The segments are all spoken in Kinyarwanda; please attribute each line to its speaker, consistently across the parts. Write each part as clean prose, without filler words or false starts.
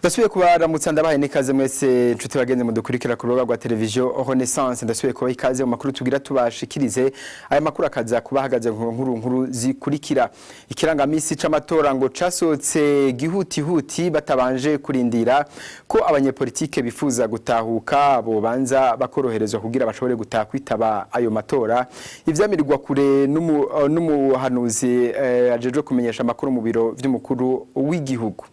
Speaker 1: Ndasubiye kubaramutsa ndabaye nikaze mwese nshuti bagenze mu dukurikira ku rubuga rwa televiziyo Renaissance. Ndasubiye kubaha ikaze mu makuru tugira tubashikirize. Aya makuru akaza kubahagaze nkuru zikurikira. Ikirangamisi c'amatora ngo casohotse gihuti batabanje kurindira ko abanyepolitike bifuza gutahuka bo banza bakoroherezwa kugira bashobore kwitaba ayo matora. Ivyamirirwa kure n'umuhanuzi ajeje kumenyesha amakuru mu biro vy'umukuru w'igihugu.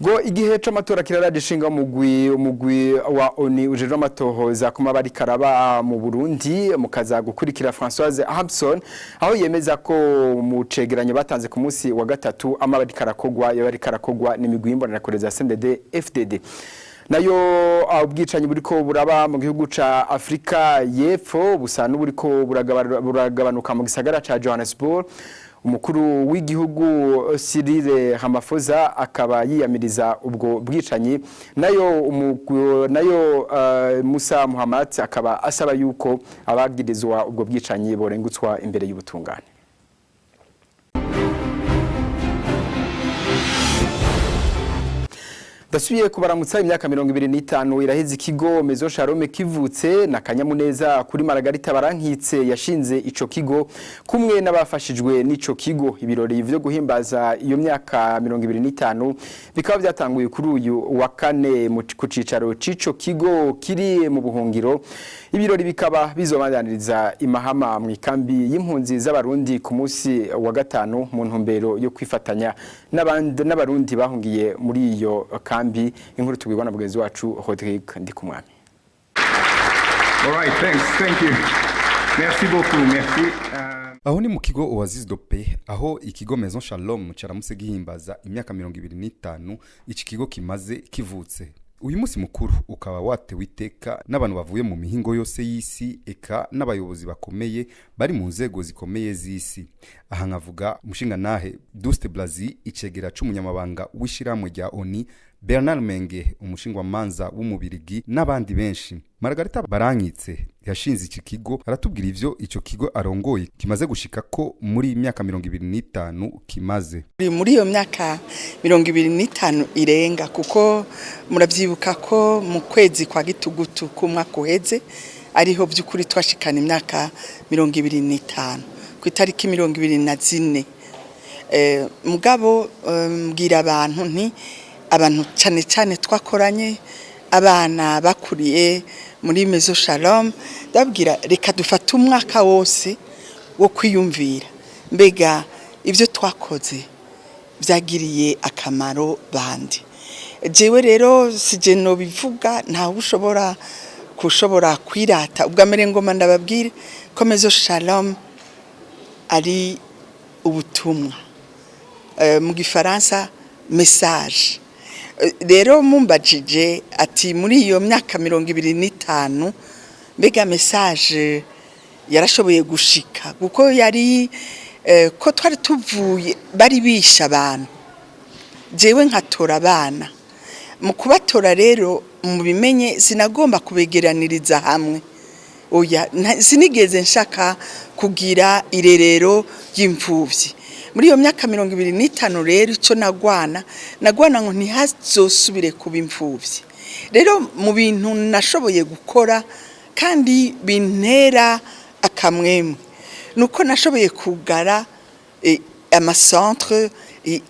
Speaker 1: Go igihe c'amatora kiraraje ishinga umugwi wa ONU ujejwe amatohoza kuma bari karaba mu Burundi mukaza gukurikira Françoise Hampson aho yemeza ko mu cegeranyo batanze ku munsi wa gatatu amabari karakogwa n'imigwi y'imbonerakure CNDD FDD. Nayo ubwicanyi buriko buraba mu gihugu ca Afrika y'Epfo busa n'uburiko buragabanuka mu gisagara ca Johannesburg. Umukuru w'igihugu Cyril Ramaphosa akaba yiyamiriza ubwo bwicanyi nayo Musa Muhammad akaba asaba yuko abagirizwa ubwo bwicanyi borengutswa imbere y'ubutungane. Dasubiye kubaramutsa imyaka 25 iraheze ikigo Maison Shalom kivutse na kanyamuneza kuri Margarita Barankitse yashinze ico kigo kumwe n'abafashijwe n'ico kigo. Ibirori byo guhimbaza iyo myaka 25 bikaba byatanguye kuri uyu wa kane ku cicaro c'ico kigo kiri mu buhungiro. Ibirori bikaba bizobandaniriza imahama mu ikambi y'impunzi z'abarundi ku munsi wa gatanu mu ntumbero yo kwifatanya n'abarundi bahungiye muri iyo kambi. Inkuru tubwirwa na mugenzi wacu Rodrigue Ndikumwami.
Speaker 2: All right, thank you. Merci beaucoup, merci.
Speaker 3: Aho ni mu kigo Oasis Dope aho ikigo Maison Shalom caramutse gihimbaza imyaka 25 iki kigo kimaze kivutse. Uyu munsi mukuru ukaba watewe iteka n'abantu bavuye mu mihingo yose y'isi eka n'abayobozi bakomeye bari mu nzego zikomeye z'isi. Aha nkavuga umushinga nahe Duste Blazi icegera c'umunyamabanga w'ishiramwe rya ONU, Bernard Menge umushingwa manza w'umubirigi n'abandi benshi. Margarita Barankitse yashinze iki kigo aratubwira ivyo ico kigo arongoye kimaze gushika ko muri imyaka 25 kimaze.
Speaker 4: Muri iyo myaka 25 irenga kuko muravyibuka ko mu kwezi kwa gitugutu kumwaka uheze ariho by'ukuri twashikana imyaka 25 ku itariki 24 mugabo mbwira abantu nti abantu cyane twakoranye abana bakuriye muri Maison Shalom ndabwira reka dufate umwaka wose wo kwiyumvira mbega ivyo twakoze byagiriye akamaro bandi. Jewe rero sije no bivuga nta ushobora kwirata ubwa mbere ngoma ndababwire ko Maison Shalom ari ubutumwa mu gifaransa message. Rero mumbajije ati muri iyo myaka 25 mbega message yarashoboye gushika kuko yari ko twari tuvuye bari bisha abantu jewe nkatora abana mu kubatora rero mu bimenye sinagomba kubegeraniriza hamwe oya sinigeze nshaka kugira irerero y'imfuvyi. Muri iyo myaka 25 rero ico nagwana ngo ntihazosubire kuba imfuvyi. Rero mu bintu nashoboye gukora kandi bintera akamwemwe nuko nashoboye kugara amacentre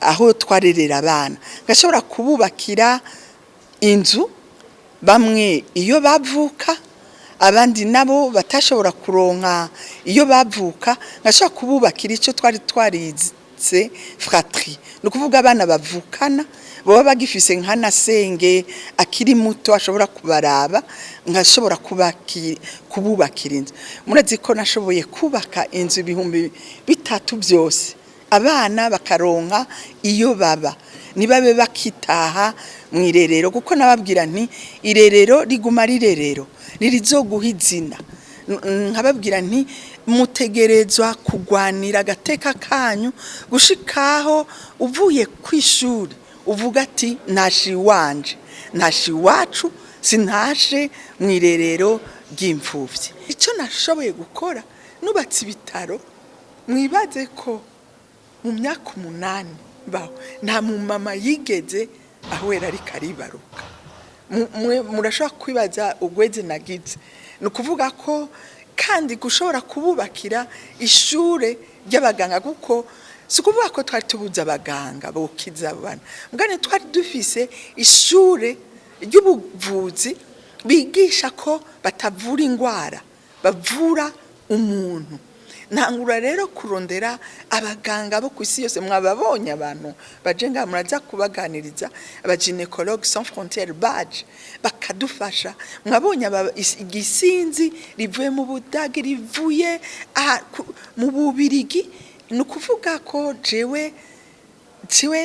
Speaker 4: aho twarerera abana ngashobora kububakira inzu bamwe iyo bavuka abandi nabo batashobora kuronka iyo bavuka ngashobora kububakira ico twarize fratrie no kuvuga abana bavukana baba bagifise nkana senge akiri muto ashobora kubaraba ngashobora kububakira inzu. Murazi ko nashoboye kubaka inzu 3 byose abana bakaronka iyo baba nibabe bakitaha mwirerero kuko nababwira nti irerero riguma rirerero nirizoguha izina. Nkababwira nti mutegerezwa kugwanira gateka kanyu gushikaho uvuye kwishuri uvuga ati nashi wanje nashi wacu sintashe mwirerero ry'imfuvyi. Ico nashoboye gukora nubatse ibitaro mwibaze ko mu myaka 8 baho nta mu mama yigeze ahwera ariko aribaruka. Murashobora kwibaza ugweze nagize, ni ukuvuga ko kandi gushobora kububakira ishure ry'abaganga, kuko si ukuvuga ko twari tubuze abaganga bokiza abana, mugane twari dufise ishure ry'ubuvuzi bigisha ko batavura ingwara, bavura umuntu. Ntangura rero kurondera abaganga bo kwisi yose, mwababonye abantu baje ngaha muraza kubaganiriza, abaginecologue sans frontières baje bakadufasha. Mwabonye igisinzi rivuye mu Budage, rivuye mu Bubirigi. Ni ukuvuga ko jewe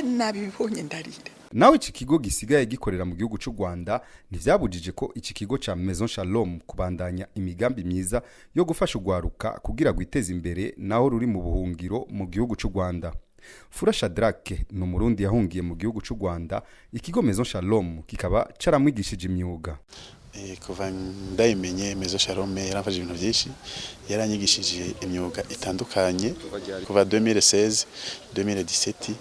Speaker 4: nabibonye ndarira.
Speaker 3: Nawe iki kigo gisigaye gikorera mu gihugu cy'u Rwanda ntivyabujije ko iki kigo ca Maison Shalom kubandanya imigambi myiza yo gufasha ugwaruka kugira gwiteza imbere naho ruri mu buhungiro mu gihugu cy'u Rwanda. Fura Shadrake ni umurundi yahungiye mu gihugu cy'u Rwanda. Ikigo Maison Shalom kikaba caramwigishije imyuga.
Speaker 5: Kuva ndayimenye Maison Shalom yaramfashije ibintu byinshi, yaranyigishije imyuga itandukanye kuva 2016 2017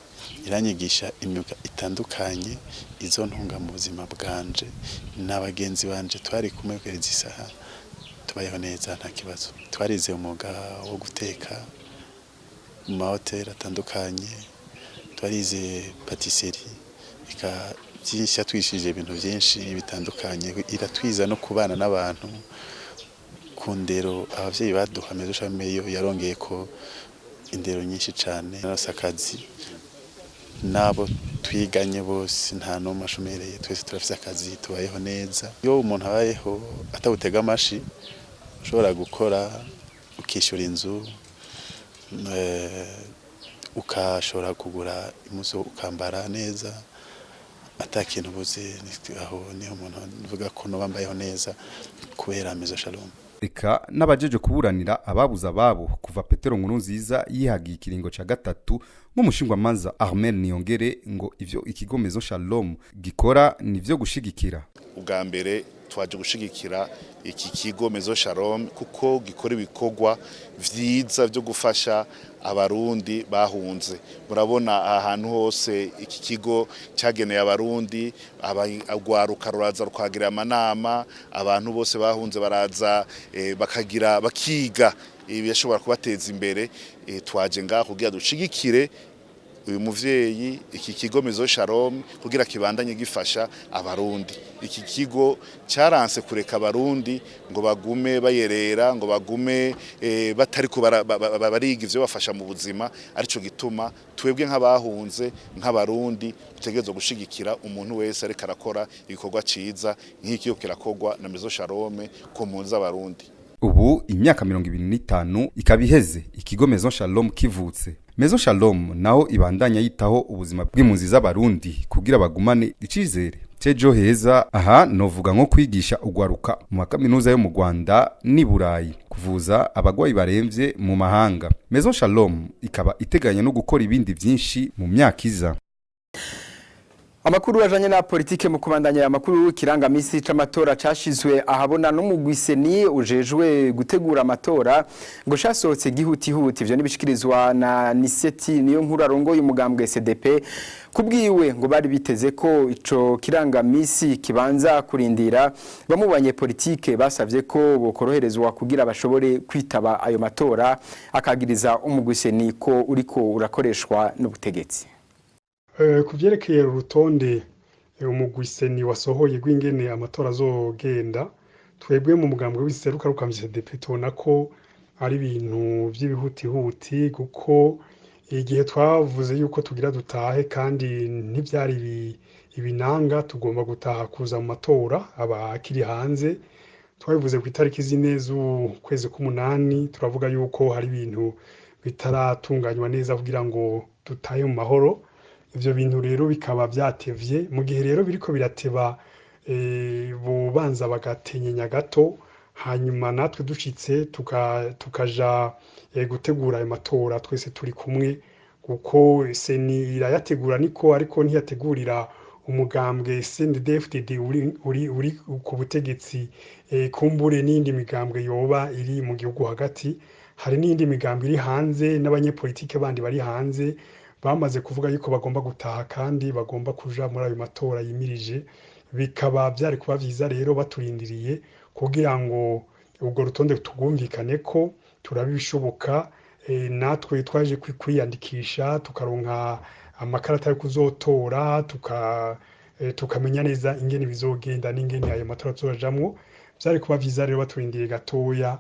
Speaker 5: iranyigisha imyuga itandukanye izo ntunga mu buzima bwanje n'abagenzi banje twari kumwe kwereza isaha tubayeho neza nta kibazo. Twarize umwuga wo guteka mu mahoteli atandukanye, twarize patisserie, byinshi yatwishije ibintu byinshi bitandukanye, iratwiza no kubana n'abantu ku ndero abavyeyi baduha. Maison Shalom yarongeye ko indero nyinshi cyane, n'abasakazi nabo twiganye bose nta no mashomereye, twese turafise akazi tubayeho neza. Iyo umuntu abayeho atawutega amashi ushobora gukora ukishyura inzu, ukashobora kugura impuzu ukambara neza atakintu buze, aho niho umuntu uvuga ko no bambayeho neza kubera Maison Shalom.
Speaker 3: Eka n'abajeje kuburanira ababuza ababo kuva Petero Nkurunziza yihagiye ikiringo ca gatatu nk'umushingwa manza Armel Niyongere ngo ivyo ikigo Maison Shalom gikora nivyo gushigikira.
Speaker 6: Ubwa mbere twaje gushigikira iki kigo Maison Shalom kuko gikora ibikorwa vyiza byo gufasha abarundi bahunze. Murabona ahantu hose iki kigo cyageneye abarundi, abagwaruka ruraza rukagira amanama, abantu bose bahunze baraza bakiga ibishobora kubateza imbere. Twaje ngaho kugira dushigikire uyu muvyeyi iki kigo Maison Shalom kugira kibandanye gifasha abarundi. Iki kigo cyaranse kureka abarundi ngo bagume bayerera, ngo bagume batari ko bariga ivyo bafasha mu buzima. Arico gituma twebwe nk'abahunze nk'abarundi tutegerezwa gushigikira umuntu wese ariko arakora ibikorwa ciza nk'iki kirakogwa na Maison Shalom ku mpunzi z'abarundi.
Speaker 3: Ubu imyaka 25 ikabiheze ikigo Maison Shalom kivutse. Maison Shalom naho ibandanya yitaho ubuzima bw'impunzi z'abarundi kugira bagumane icizere cejo heza. Aha novuga nko kwigisha ugwaruka mu makaminuza yo mu Rwanda ni Burayi, kuvuza abagwayi baremvye mu mahanga. Maison Shalom ikaba iteganya no gukora ibindi byinshi mu myaka iza.
Speaker 1: Amakuru ajanye na politike mu kubandanya amakuru kirangamisi c'amatora cashizwe ahabona n'umugwiseni ujejwe gutegura amatora ngo shasohotse gihutihuti. Ivyo nibishikirizwa na Niseti niyo nkuru arongoye umugambwe SDP. Kubwiwe ngo bari biteze ko ico kirangamisi kibanza kurindira bamubanye politike, basavye ko bokoroherezwa kugira bashobore kwitaba ayo matora, akagiriza umugwiseni ko uriko urakoreshwa n'ubutegetsi.
Speaker 7: Kuvyerekeye urutonde umugwiseni wasohoye gwingene amatora azogenda, twebwe mu mugambwe w'iseruka rukamvye SDP tubona ko ari ibintu vy'ibihutihuti, kuko igihe twavuze yuko tugira dutahe kandi ntivyari ibinanga tugomba gutaha kuza mu matora abakiri hanze. Twabivuze ku itariki zine z'ukwezi k'umunani, turavuga yuko hari ibintu bitaratunganywa neza kugira ngo dutahe mu mahoro. Ivyo bintu rero bikaba vyatevye, mu gihe rero biriko birateba bubanza bagatenyenya gato, hanyuma natwe dushitse tukaja gutegura ayo matora twese turi kumwe, kuko seni irayategura niko ariko ntiyategurira umugambwe CNDD-FDD uri ku butegetsi. Kumbure n'indi migambwe yoba iri mu gihugu hagati, hari n'indi migambwe iri hanze n'abanyepolitike bandi bari hanze bamaze kuvuga yuko bagomba gutaha kandi bagomba kuja muri ayo matora yimirije, bikaba byari kuba vyiza rero baturindiriye kugira ngo ubwo rutonde tugumvikane ko turabishoboka. Natwe twaje kwiyandikisha tukaronka amakarata yo kuzotora, tukamenya neza ingene bizogenda n'ingene ayo matora tuzojamwo. Byari kuba vyiza rero baturindiriye gatoya,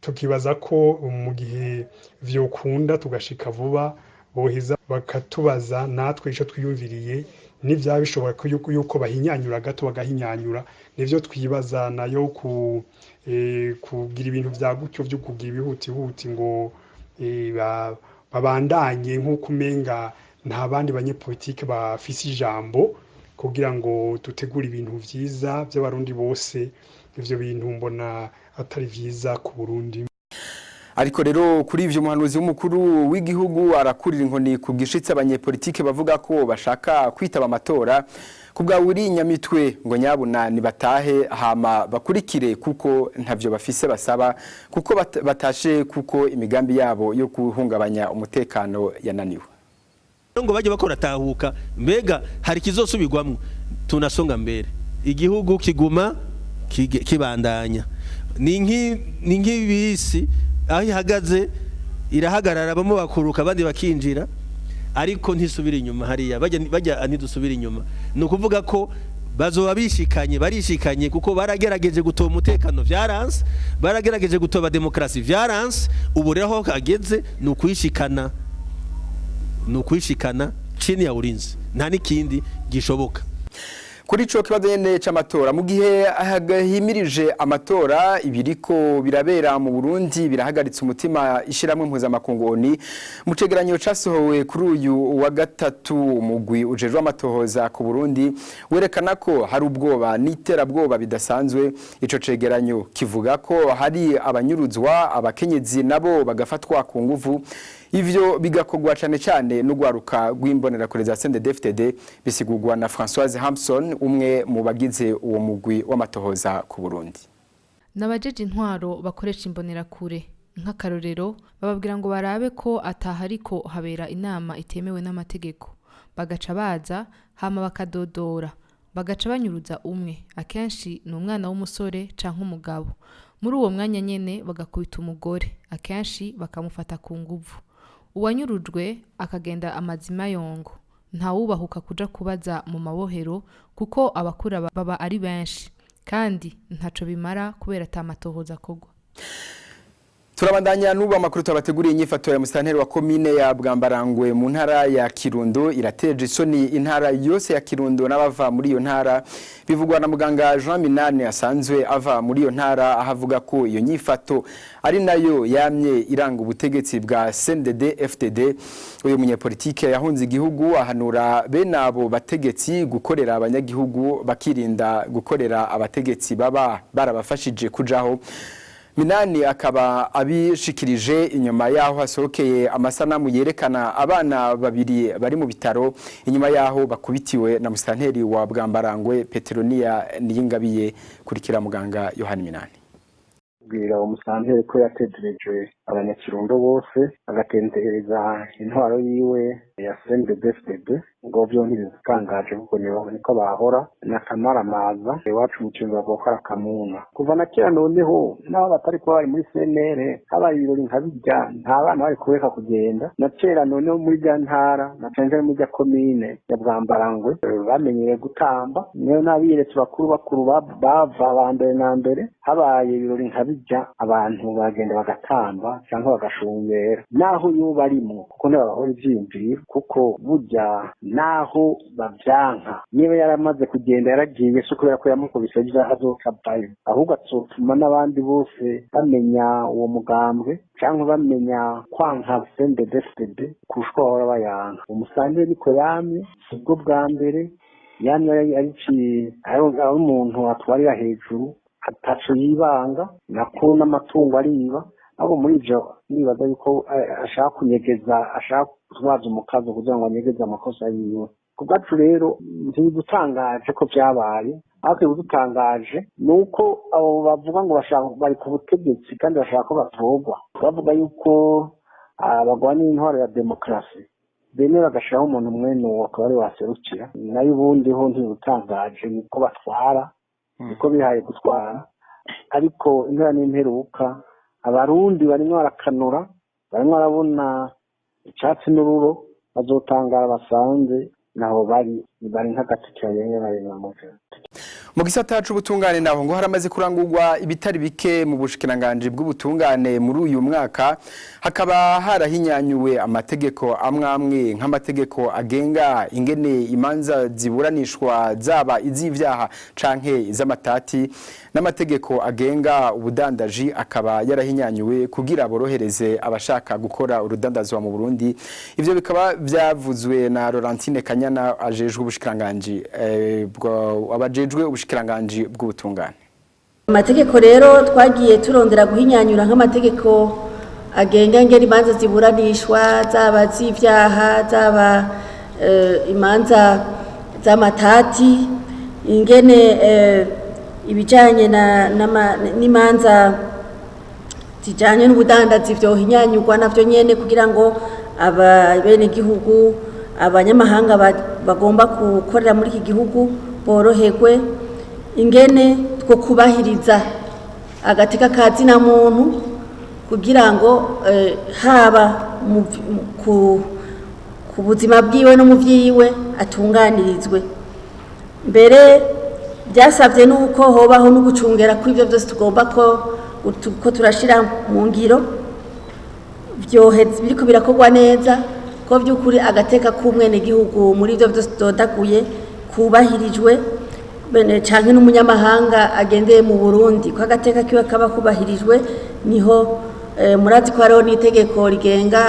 Speaker 7: tukibaza ko mu gihe vyokunda tugashika vuba boheza bakatubaza natwe ico twiyumviriye, n'ivyaba bishobora yuko bahinyanyura gato bagahinyanyura, nivyo twibaza nayo kugira ibintu vya gutyo vyo kugira ibihutihuti ngo babandanye nk'uko umenga nta bandi banyepolitike bafise ijambo kugira ngo dutegure ibintu vyiza by'abarundi bose. Ivyo bintu mbona atari vyiza ku Burundi.
Speaker 1: Ariko rero kuri ivyo umuhanuzi w'umukuru w'igihugu arakurira inkoni ku gishitsi abanyepolitike bavuga ko bashaka kwitaba amatora kubwa uri Nyamitwe ngo nyabuna ni batahe hama bakurikire kuko ntavyo bafise basaba kuko batashe kuko imigambi yabo yo kuhungabanya umutekano yananiwe.
Speaker 8: Ngo baje bakora tahuka mbega hari kizosubirwamwo tunasonga mbere igihugu kiguma kibandanya ni nk'ibisi aho ihagaze irahagarara bamwe bakuruka abandi bakinjira ariko ntisubira inyuma hariya bajya ntidusubira inyuma. Ni ukuvuga ko bazoba barishikanye kuko baragerageje gutoba umutekano vyaranse, baragerageje gutoba demokrasi vyaranse, ubu rero aho kageze ni ukwishikana chini ya ulinzi nta nikindi gishoboka.
Speaker 1: Kuri ico kibazo nyene c'amatora mu gihe agahimirije amatora ibiriko birabera mu Burundi birahagaritse umutima ishiramwe mpuzamakungu ONU mu cegeranyo casohowe kuri uyu wa gatatu umugwi ujejwe amatohoza ku Burundi werekana ko hari ubwoba n'iterabwoba bidasanzwe. Ico cegeranyo kivuga ko hari abanyuruzwa, abakenyezi nabo bagafatwa ku nguvu. Ivyo bigakogwa cyane n'ugwaruka rw'imbonera kure za CNDD-FDD bisigurwa na Françoise Hampson umwe mu bagize uwo mugwi w'amatohoza ku Burundi.
Speaker 9: Nabajeje intwaro bakoresha imbonera kure nk'akarorero bababwira ngo barabe ko atahariko habera inama itemewe n'amategeko, bagaca baza hama bakadodora, bagaca banyuruza umwe, akenshi ni umwana w'umusore canke umugabo. Muri uwo mwanya nyene bagakubita umugore, akenshi bakamufata ku nguvu. Uwanyurujwe akagenda amazima yongo, ntawubahuka kuja kubaza mu mabohero kuko abakura baba ari benshi kandi ntaco bimara kubera atamatohoza kogwa.
Speaker 1: Turabandanya n'ubu amakuru tabateguriye inyifato ya musitanteri wa komine ya Bwambarangwe mu ntara ya Kirundo irateje isoni intara yose ya Kirundo n'abava muri iyo ntara. Bivugwa na muganga Jean Minani asanzwe ava muri iyo ntara ahavuga ko iyo nyifato ari nayo yamye iranga ubutegetsi bwa CNDD-FDD. Uyu munyepolitike yahunze igihugu ahanura bene abo bategetsi gukorera abanyagihugu bakirinda gukorera abategetsi baba barabafashije kujaho. Minani akaba abishikirije inyuma yaho hasohokeye amasanamu yerekana abana babiri bari mu bitaro inyuma yaho bakubitiwe na musitanteri wa Bwambarangwe Petronia Niyingabiye. Kurikira muganga Yohani Minani.
Speaker 10: Bwira umusitanteri ko yategereje abanyakirundo bose agatendereza intwaro yiwe ya CNDD-FDD ngo byo ntibikangaje kuko niko bahora n'akamaramaza iwacu mu cyumba gukora kamuna kuva na kera noneho n'abo batari ko bari muri CNR habaye ibirori nkabijya nta bana bari kubeka kugenda na kera noneho muri bya ntara na cyangwa muri bya komine ya Bwambarangwe bamenyere gutamba niyo nabiretse bakuru bava bambere na mbere habaye ibirori nkabijya abantu bagenda bagatamba cyangwa bagashungera naho yo barimo kuko n'abahora ivyimvira kuko burya naho bavyanka niba yaramaze kugenda yaragiye so kubera ko yamukubise bya azokabayo ahubwo atsotuma n'abandi bose bamenya uwo mugambwe cyangwa bamenya kwanka CNDD-FDD kushwa hora bayanga umusange niko yamye ubwo bwa mbere yamye ari umuntu atwarira hejuru ataco yibanga nako n'amatungo ariba abo muri ivyo nibaza yuko ashaka kunyegeza ashaka kubaza umukazo kugira ngo anyegeze amakosa yiwe kubwacu rero ntidutangaje ko byabaye ariko dutangaje nuko abo bavuga ngo bashaka bari ku butegetsi kandi bashaka ko batorwa bavuga yuko abagwanya intwaro ya demokrasi bene bagashiraho umuntu mwene uwo akaba ari waserukira nayo ubundi ho ntibutangaje niko batwara niko bihaye gutwara ariko impera n'imperuka abarundi barimo barakanura barimo barabona icyatsi n'ururo bazotangara basanze naho bari nk'agati kayenye bari namuje
Speaker 1: mu gisata c'ubutungane naho ngo haramaze kurangurwa ibitari bike mu bushikiranganje bw'ubutungane muri uyu mwaka hakaba harahinyanyuwe amategeko amwe nk'amategeko agenga ingene imanza ziburanishwa zaba iz'ivyaha canke iz'amatati n'amategeko agenga ubudandaji akaba yarahinyanyuwe kugira borohereze abashaka gukora urudandazwa mu Burundi ivyo bikaba vyavuzwe na Laurentine Kanyana ajejwe ubushikiranganje abajejwe ubushikiranganje bw'ubutungane.
Speaker 11: Amategeko rero twagiye turondera guhinyanyura nk'amategeko agenga ingene imanza ziburanishwa zaba z'ivyaha zaba imanza z'amatati ingene ibijanye n'imanza zijanye n'ubudandazi vyohinyanyurwa navyo nyene kugira ngo abene gihugu abanyamahanga bagomba gukorera muri iki gihugu boroherwe ingene two kubahiriza agateka kazina muntu kugira ngo haba ku buzima bwiwe no mu vyiwe atunganirizwe mbere byasavye nuko hobaho no gucungera kw'ivyo byose tugomba ko turashira mu ngiro byoheze biriko birakorwa neza ko by'ukuri agateka k'umwene gihugu muri ivyo byose dodaguye kubahirijwe bene canke n'umunyamahanga agendeye mu Burundi ko agateka kiwe kaba kubahirijwe niho murazi ko hariho n'itegeko rigenga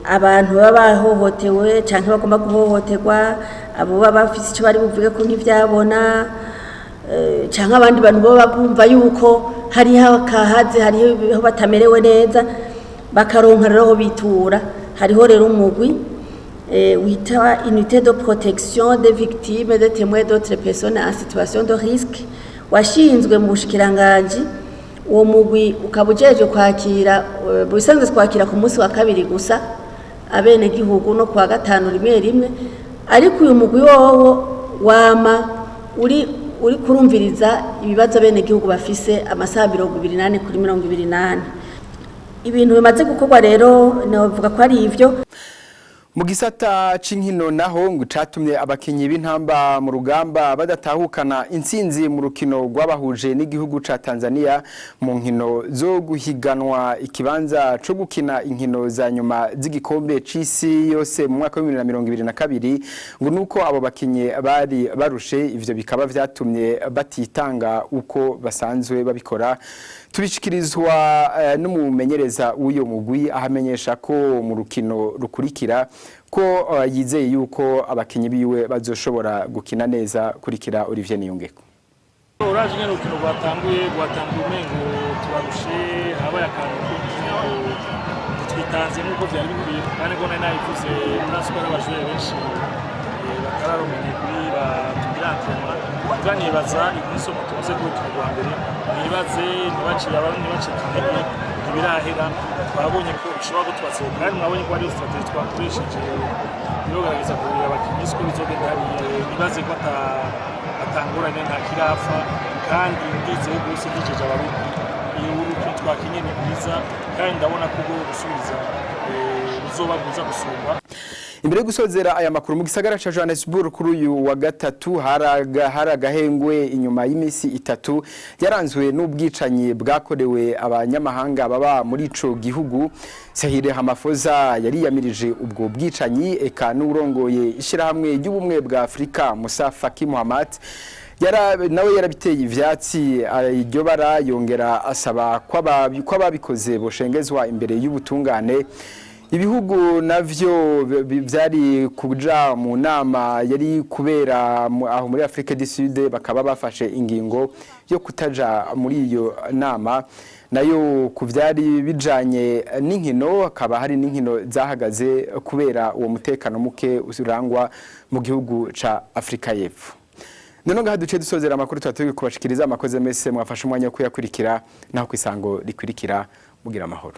Speaker 11: abantu baba bahohotewe canke bagomba guhohoterwa abo baba bafise ico bari buvuge ko nk'ivyabona canke abandi bantu baba bumva yuko hariho akahaze hariho batamerewe neza bakaronka rero bitura hariho rero umugwi wita unité de protection des victimes des témoins d'autres personnes en situation de risque washinzwe mu bushikiranganje uwo mugwi ukabujeje kwakira busanzwe kwakira ku munsi wa kabiri gusa abene gihugu no kwa gatanu rimwe ariko uyu mugwi wowo wama uri kurumviriza ibibazo bene gihugu bafise amasaha 28 kuri 28 ibintu bimaze gukorwa rero navuga ko ari ivyo
Speaker 1: mu gisata c'inkino naho ngo catumye abakinyi b'intamba mu rugamba badatahukana intsinzi mu rukino rwabahuje n'igihugu ca Tanzania mu nkino zo guhiganwa ikibanza co gukina inkino za nyuma z'igikombe c'isi yose mu mwaka wa 2022 ngo nuko abo bakinyi bari barushe ivyo bikaba vyatumye batitanga uko basanzwe babikora tubishikirizwa n'umumenyereza w'uyo mugwi ahamenyesha ko mu rukino rukurikira ko yizeye yuko abakinyi biwe bazoshobora gukina neza kurikira Olivier Niyongeko.
Speaker 12: Uraje ngene urukino rwatanguye umengo turarushe habaye akantu twitanze nuko vyari bikwiye kandi ngo nayivuze murasubira abajure benshi batararumenye kuri batubirantema tubanibaza ikiso tubuze ku rukino rwa mbere nibaze ntibaciye abantu ntibacikanye ntibirahera twabonye ko bishobora gutwatse kandi mwabonye ko ari strategy twakoresheje birogaragaza kurira abakinyi ko bizogenda hari nibaze ko atanguranye nta kirafa kandi ndizeye gose ndijeje abarundi iyo urukino twakinye ni bwiza kandi ndabona ko gusubiza bizoba guza gusumba.
Speaker 1: Imbere yo gusozera aya makuru mu gisagara ca Johannesburg kuri uyu wa gatatu haragahengwe inyuma y'imisi itatu yaranzwe n'ubwicanyi bwakorewe abanyamahanga baba muri ico gihugu. Sahire Hamafoza yari yamirije ubwo bwicanyi eka n'urongoye ishirahamwe ry'ubumwe bwa Afrika Musa Faki Muhammad nawe yarabiteye ivyatsi iryo bara yongera asaba kw'ababikoze boshengezwa imbere y'ubutungane. Ibihugu navyo vyari kuja mu nama yari kubera aho muri Afrika du Sud bakaba bafashe ingingo yo kutaja muri iyo nama nayo kuvyari bijanye n'inkino akaba hari n'inkino zahagaze kubera uwo mutekano muke urangwa mu gihugu ca Afrika y'Epfo. None ngaha duce dusozera amakuru twatuye kubashikiriza amakoze mese mwafashe umwanya wo kuyakurikira naho kwisango rikurikira mugira amahoro.